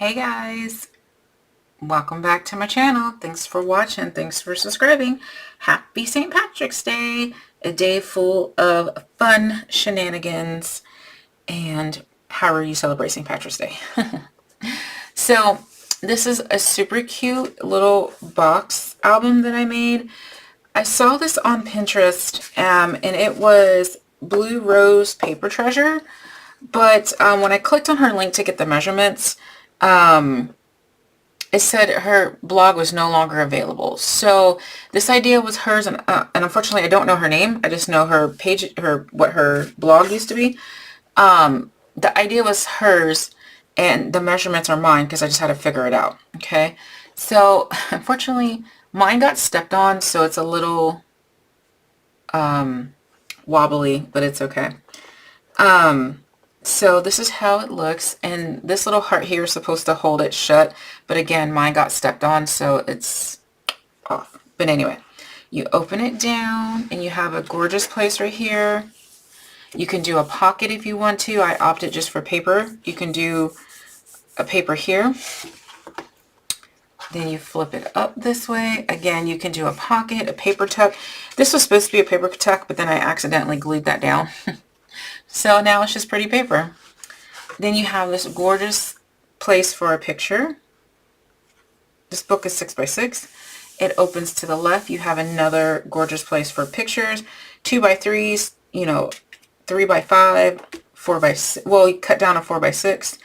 Hey guys, welcome back to my channel. Thanks for watching. Thanks for subscribing. Happy St. Patrick's Day, a day full of fun shenanigans. And how are you celebrating St. Patrick's Day? So this is a super cute little box album that I made. I saw this on Pinterest and it was Blue Rose Paper Treasure. But when I clicked on her link to get the measurements, it said her blog was no longer available. So this idea was hers, and unfortunately I don't know her name. I just know her page, what her blog used to be. The idea was hers, and the measurements are mine because I just had to figure it out. Okay, so unfortunately mine got stepped on, so it's a little wobbly, but it's okay. So this is how it looks, and this little heart here is supposed to hold it shut, but again, mine got stepped on, so it's off. But anyway, you open it down, and you have a gorgeous place right here. You can do a pocket if you want to. I opted just for paper. You can do a paper here. Then you flip it up this way. Again, you can do a pocket, a paper tuck. This was supposed to be a paper tuck, but then I accidentally glued that down. So now it's just pretty paper. Then you have this gorgeous place for a picture. This book is 6x6. It opens to the left. You have another gorgeous place for pictures. 2x3s, 3x5, 4x6. Well, you cut down a 4x6.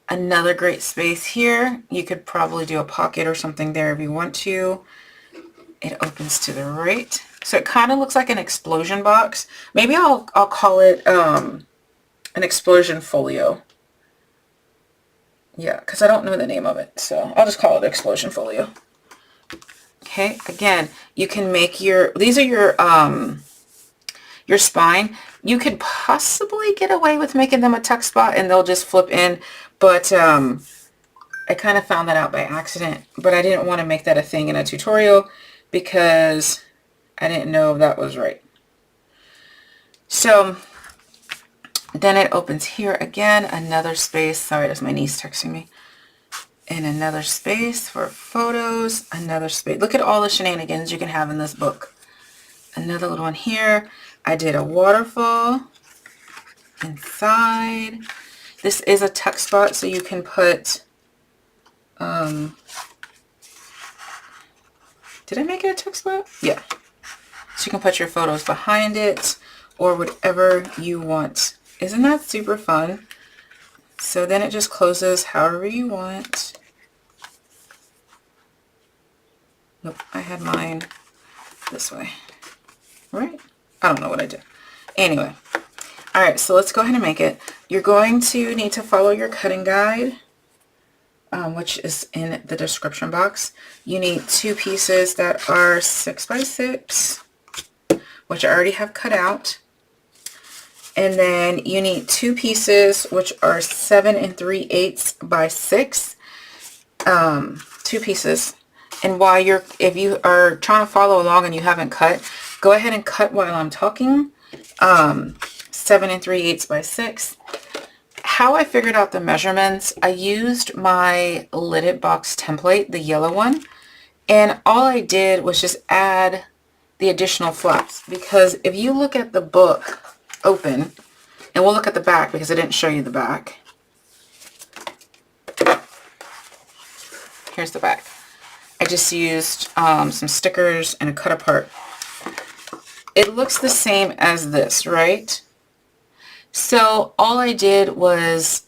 Another great space here. You could probably do a pocket or something there if you want to. It opens to the right. So it kind of looks like an explosion box. Maybe I'll call it an explosion folio. Yeah, because I don't know the name of it. So I'll just call it explosion folio. Okay, again, you can make these are your spine. You could possibly get away with making them a tuck spot and they'll just flip in. But I kind of found that out by accident. But I didn't want to make that a thing in a tutorial because I didn't know if that was right. So then it opens here again, another space. Sorry, that's my niece texting me. And another space for photos, another space. Look at all the shenanigans you can have in this book. Another little one here. I did a waterfall inside. This is a tuck spot, so you can put, did I make it a tuck spot? Yeah. So you can put your photos behind it or whatever you want. Isn't that super fun? So then it just closes however you want. Nope, I had mine this way. Right? I don't know what I did. Anyway. Alright, so let's go ahead and make it. You're going to need to follow your cutting guide, which is in the description box. You need 2 pieces that are 6x6. Which I already have cut out. And then you need 2 pieces, which are 7 3/8 by 6. 2 pieces. And if you are trying to follow along and you haven't cut, go ahead and cut while I'm talking. 7 3/8 by 6. How I figured out the measurements, I used my lidded box template, the yellow one. And all I did was just add the additional flaps, because if you look at the book open, and we'll look at the back because I didn't show you the back. Here's the back. I just used some stickers and a cut apart. It looks the same as this, right? So all I did was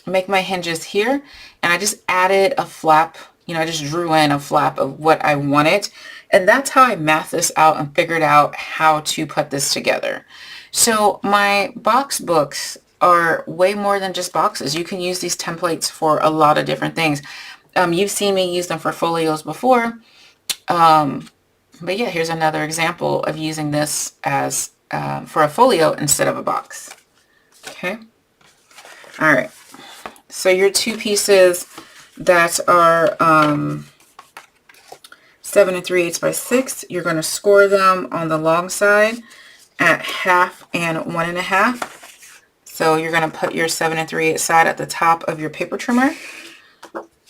make my hinges here, and I just added a flap. I just drew in a flap of what I wanted. And that's how I mathed this out and figured out how to put this together. So my box books are way more than just boxes. You can use these templates for a lot of different things. You've seen me use them for folios before. But yeah, here's another example of using this as for a folio instead of a box. Okay. All right. So your 2 pieces that are 7 3/8 by 6, you're going to score them on the long side at 1/2 and 1 1/2. So you're going to put your 7 3/8 side at the top of your paper trimmer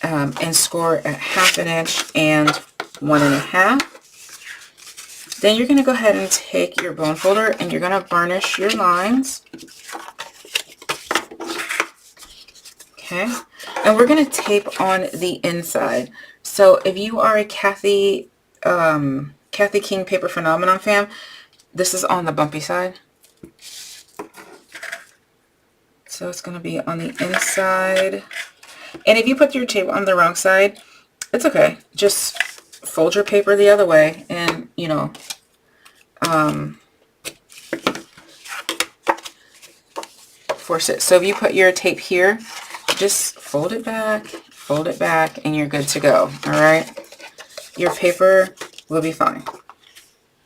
and score at 1/2 inch and 1 1/2. Then you're going to go ahead and take your bone folder and you're going to burnish your lines. Okay, and we're going to tape on the inside. So if you are a Kathy King Paper Phenomenon fan, this is on the bumpy side. So it's going to be on the inside. And if you put your tape on the wrong side, it's okay. Just fold your paper the other way and, you know, force it. So if you put your tape here, just fold it back, and you're good to go. All right. Your paper will be fine.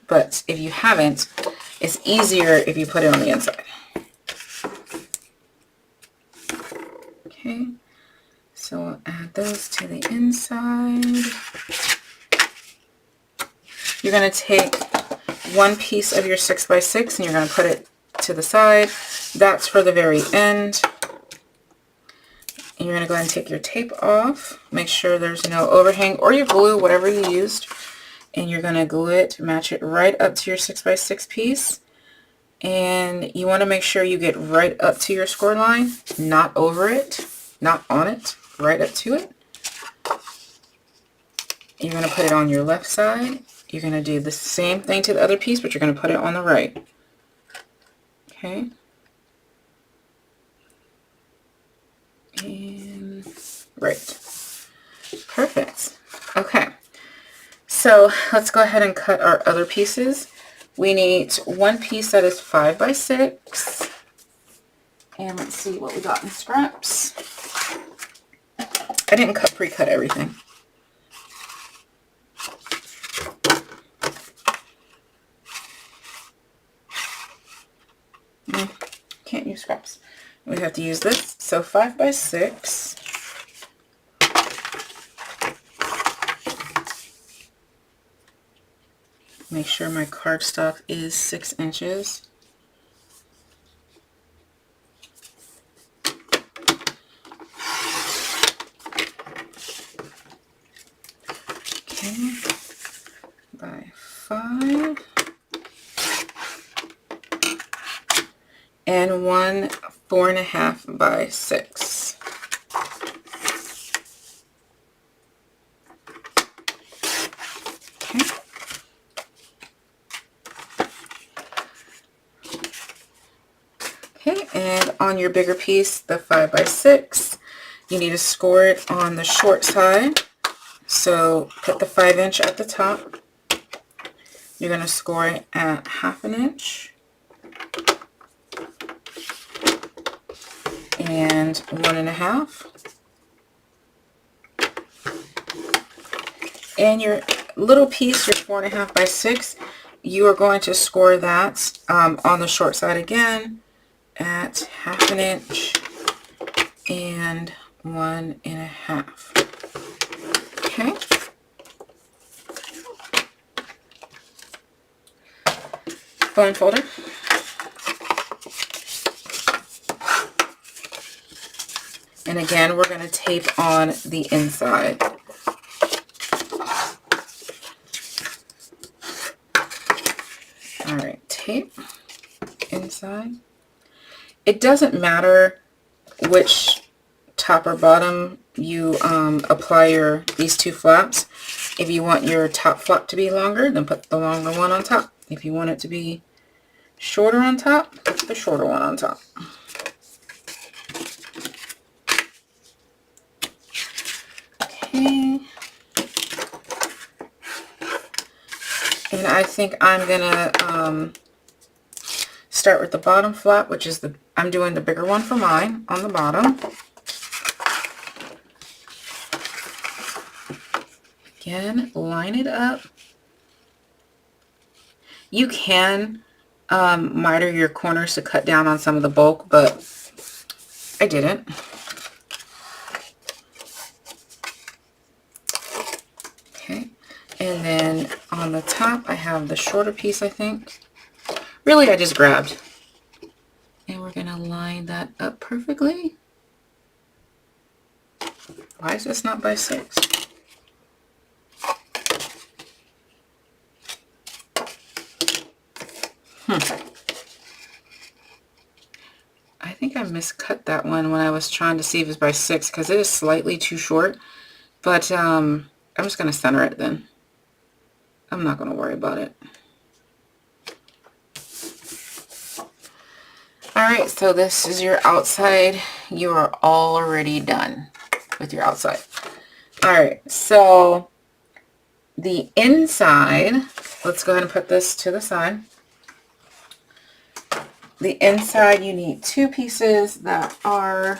But if you haven't, it's easier if you put it on the inside. Okay. So we'll add those to the inside. You're going to take one piece of your 6x6 and you're going to put it to the side. That's for the very end. And you're going to go ahead and take your tape off. Make sure there's no overhang or your glue, whatever you used. And you're going to glue it, match it right up to your 6x6 piece. And you want to make sure you get right up to your score line, not over it, not on it, right up to it. You're going to put it on your left side. You're going to do the same thing to the other piece, but you're going to put it on the right. Okay. And right. Perfect. Okay. So let's go ahead and cut our other pieces. We need one piece that is 5x6. And let's see what we got in scraps. I didn't pre-cut everything. Can't use scraps. We have to use this. So 5x6. Make sure my cardstock is 6 inches. Okay, by 5. And one 4 1/2 by 6. Okay. Okay, and on your bigger piece, the 5x6, you need to score it on the short side. So put the 5 inch at the top. You're going to score it at 1/2 inch. And 1 1/2. And your little piece, your 4 1/2 by 6, you are going to score that on the short side again at 1/2 inch and 1 1/2. Okay. Bone folder. And again, we're going to tape on the inside. All right, tape inside. It doesn't matter which top or bottom you apply these two flaps. If you want your top flap to be longer, then put the longer one on top. If you want it to be shorter on top, put the shorter one on top. Okay. And I think I'm gonna start with the bottom flap, which is I'm doing the bigger one for mine on the bottom. Again, line it up. You can miter your corners to cut down on some of the bulk, but I didn't. Okay, and then on the top I have the shorter piece, I think. Really, I just grabbed. And we're going to line lined that up perfectly. Why is this not by 6? I think I miscut that one when I was trying to see if it's by 6 because it is slightly too short. But I'm just going to center it then. I'm not going to worry about it. Alright, so this is your outside. You are already done with your outside. Alright, so the inside, let's go ahead and put this to the side. The inside, you need 2 pieces that are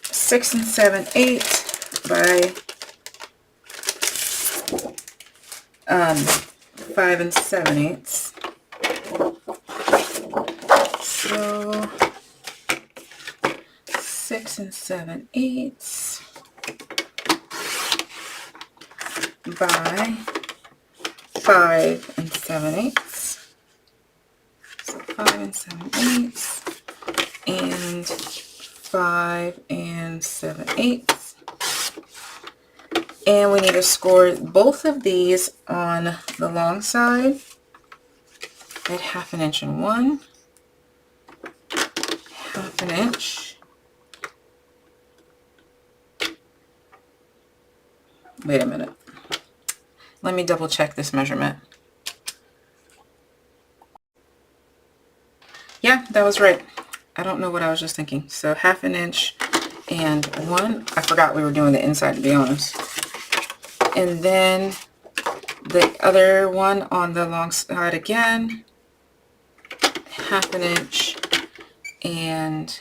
6 7/8 by 5 7/8. So 6 7/8 by 5 7/8. So 5 7/8 and 5 7/8. And we need to score both of these on the long side at 1/2 inch in one, 1/2 inch. Wait a minute. Let me double check this measurement. Yeah, that was right. I don't know what I was just thinking. So 1/2 inch and 1. I forgot we were doing the inside, to be honest. And then the other one on the long side again, 1/2 inch and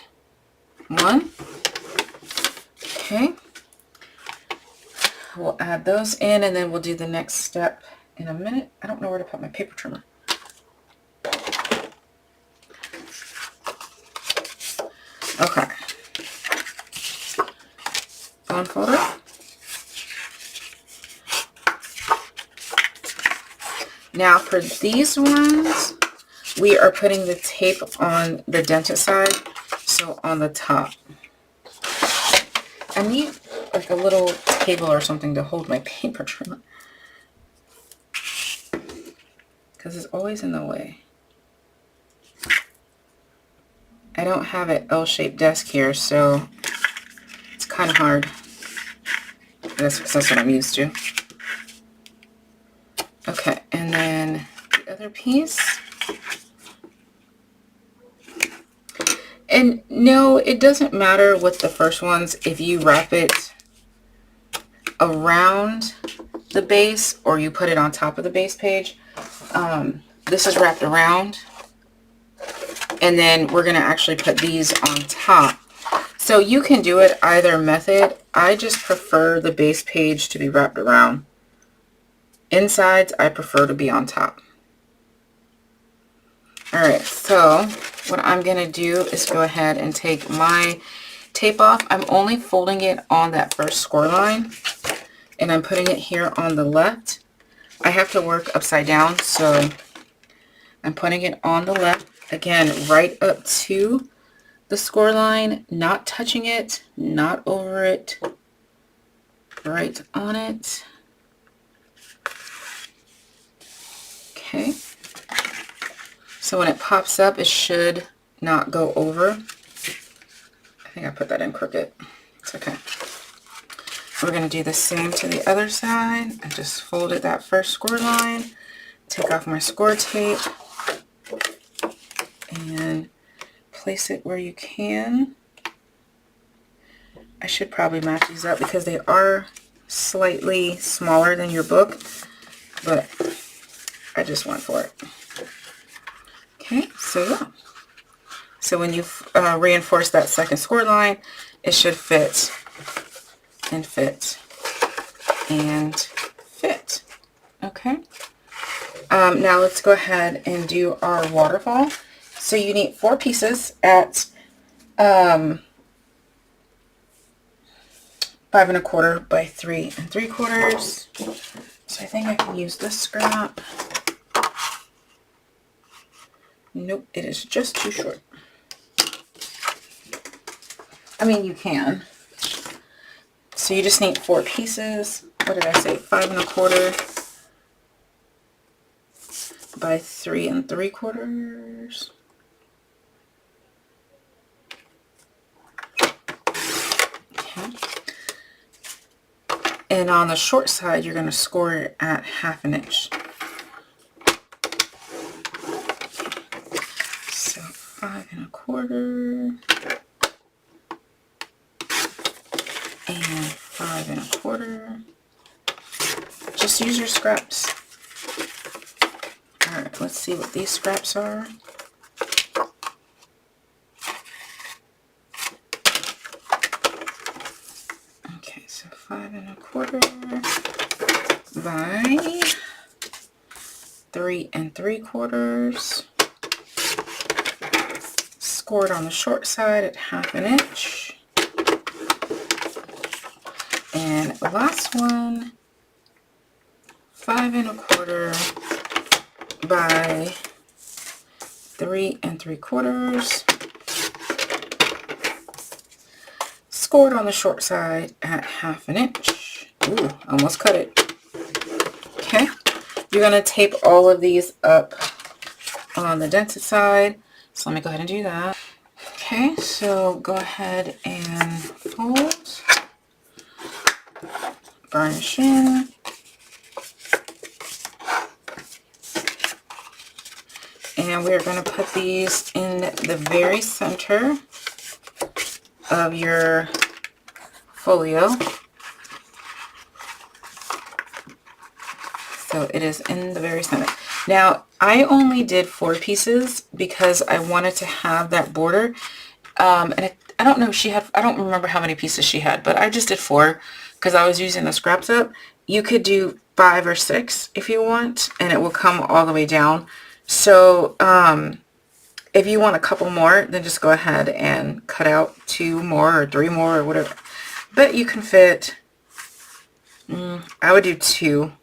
1. Okay. We'll add those in and then we'll do the next step in a minute. I don't know where to put my paper trimmer. Okay. Unfold it. Now for these ones, we are putting the tape on the dented side, so on the top. I need like a little table or something to hold my paper trimmer because it's always in the way. I don't have an L-shaped desk here, so it's kind of hard. That's what I'm used to. Okay, and then the other piece. And no, it doesn't matter with the first ones if you wrap it around the base or you put it on top of the base page. This is wrapped around, and then we're going to actually put these on top. So you can do it either method. I just prefer the base page to be wrapped around. Insides, I prefer to be on top. Alright, so what I'm going to do is go ahead and take my tape off. I'm only folding it on that first score line, and I'm putting it here on the left. I have to work upside down, so I'm putting it on the left. Again, right up to the score line, not touching it, not over it, right on it. Okay. So when it pops up, it should not go over. I think I put that in crooked. It's okay. We're going to do the same to the other side. I just folded that first score line, take off my score tape, and place it where you can. I should probably match these up because they are slightly smaller than your book, but I just went for it. Okay, so yeah. So when you reinforce that second score line, it should fit and fit and fit. Okay. Now let's go ahead and do our waterfall. So you need 4 pieces at 5 1/4 by 3 3/4. So I think I can use this scrap. Nope, it is just too short. I mean, you can. So you just need 4 pieces. What did I say? 5 1/4 by 3 3/4. Okay. And on the short side, you're going to score it at 1/2 inch. So 5 1/4 and 5 1/4. Just use your scraps. All right, let's see what these scraps are. Okay, so 5 1/4 by 3 3/4. Scored on the short side at 1/2 inch. And the last one, 5 1/4 by 3 3/4. Scored on the short side at 1/2 inch. Ooh, almost cut it. Okay, you're going to tape all of these up on the dented side. So let me go ahead and do that. Okay, so go ahead and fold, burnish in, and we're going to put these in the very center of your folio. So it is in the very center. Now, I only did 4 pieces because I wanted to have that border. I don't know if she had, I don't remember how many pieces she had, but I just did 4 because I was using the scraps up. You could do 5 or 6 if you want, and it will come all the way down. So, if you want a couple more, then just go ahead and cut out 2 more or 3 more or whatever. But you can fit, I would do 2.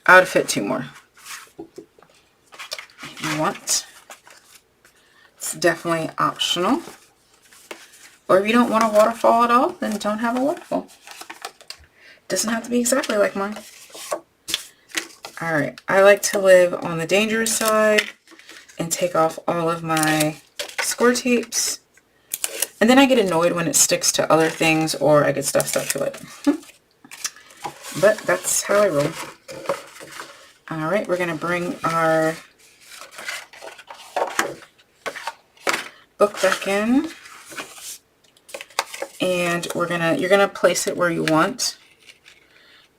I would fit 2 more if you want. It's definitely optional. Or if you don't want a waterfall at all, then don't have a waterfall. Doesn't have to be exactly like mine. Alright, I like to live on the dangerous side and take off all of my score tapes. And then I get annoyed when it sticks to other things or I get stuff stuck to it. But that's how I roll. Alright, we're going to bring our book back in. And you're gonna place it where you want.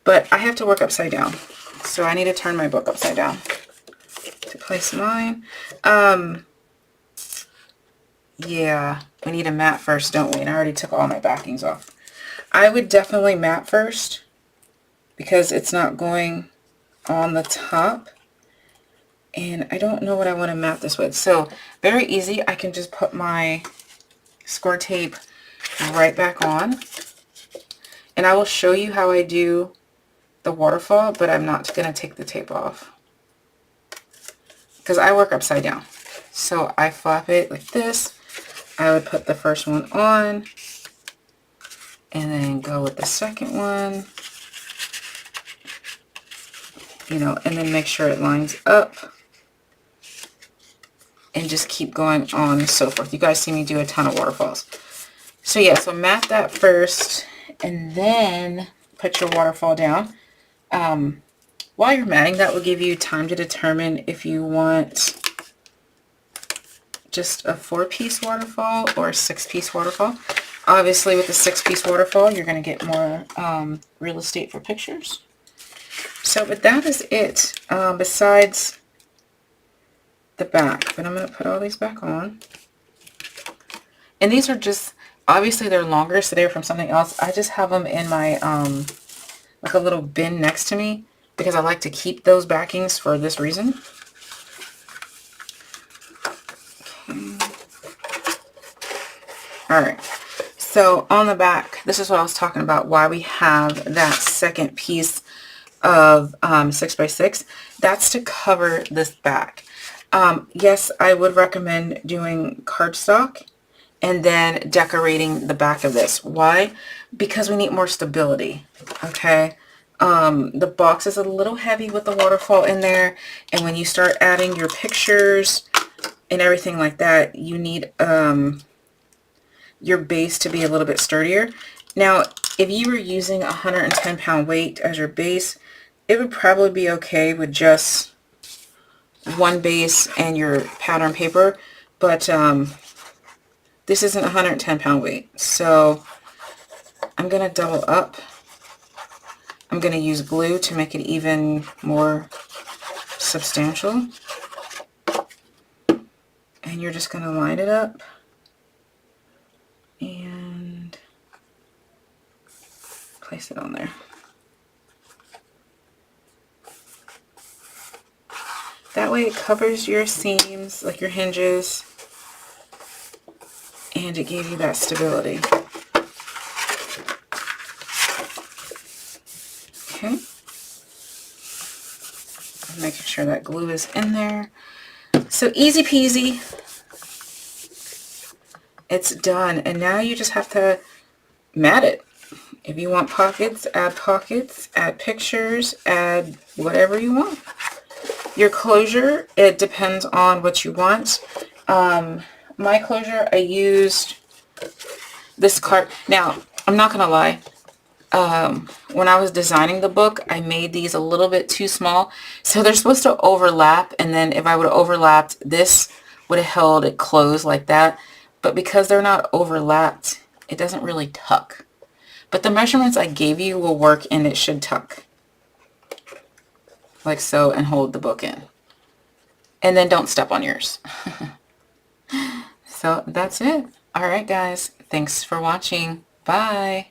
But I have to work upside down. So I need to turn my book upside down to place mine. Yeah, we need a mat first, don't we? And I already took all my backings off. I would definitely mat first because it's not going on the top. And I don't know what I want to mat this with. So very easy. I can just put my score tape right back on. And I will show you how I do the waterfall, but I'm not going to take the tape off because I work upside down. So I flap it like this. I would put the first one on and then go with the second one, you know, and then make sure it lines up and just keep going on and so forth. You guys see me do a ton of waterfalls. So yeah, so mat that first and then put your waterfall down. While you're matting, that will give you time to determine if you want just a 4-piece waterfall or a 6-piece waterfall. Obviously with the 6-piece waterfall, you're going to get more real estate for pictures. So, but that is it, besides the back. But I'm going to put all these back on. And these are just, obviously they're longer, so they're from something else. I just have them in my, like a little bin next to me because I like to keep those backings for this reason. Okay. Alright, so on the back, this is what I was talking about, why we have that second piece of 6x6. That's to cover this back. Yes, I would recommend doing cardstock and then decorating the back of this. Why? Because we need more stability. Okay. The box is a little heavy with the waterfall in there, and when you start adding your pictures and everything like that, you need your base to be a little bit sturdier. Now, if you were using a 110-pound weight as your base, it would probably be okay with just one base and your pattern paper, but this isn't a 110-pound weight, so I'm going to double up. I'm going to use glue to make it even more substantial, and you're just going to line it up and place it on there. That way it covers your seams, like your hinges, and it gave you that stability. Okay. I'm making sure that glue is in there. So easy peasy. It's done. And now you just have to mat it. If you want pockets, add pictures, add whatever you want. Your closure, it depends on what you want. My closure, I used this card. Now, I'm not gonna lie. When I was designing the book, I made these a little bit too small. So they're supposed to overlap, and then if I would have overlapped, this would have held it closed like that. But because they're not overlapped, it doesn't really tuck. But the measurements I gave you will work, and it should tuck. Like so, and hold the book in. And then don't step on yours. So that's it. Alright guys, thanks for watching. Bye.